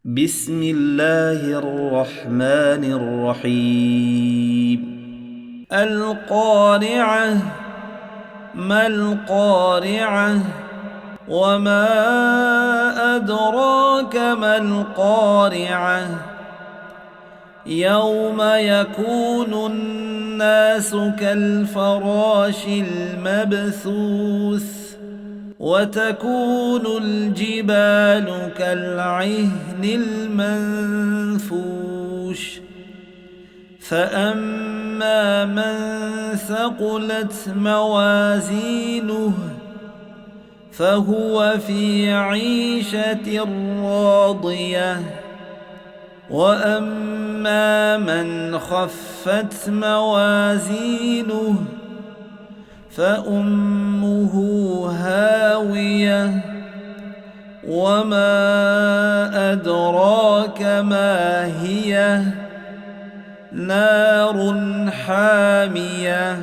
بسم الله الرحمن الرحيم القارعة. ما القارعة؟ وما أدراك ما القارعة؟ يوم يكون الناس كالفراش المبثوث وتكون الجبال كالعهن المنفوش فأما من ثقلت موازينه فهو في عيشة راضية وأما من خفت موازينه فأمه هاوية وما أدراك ما هي نار حامية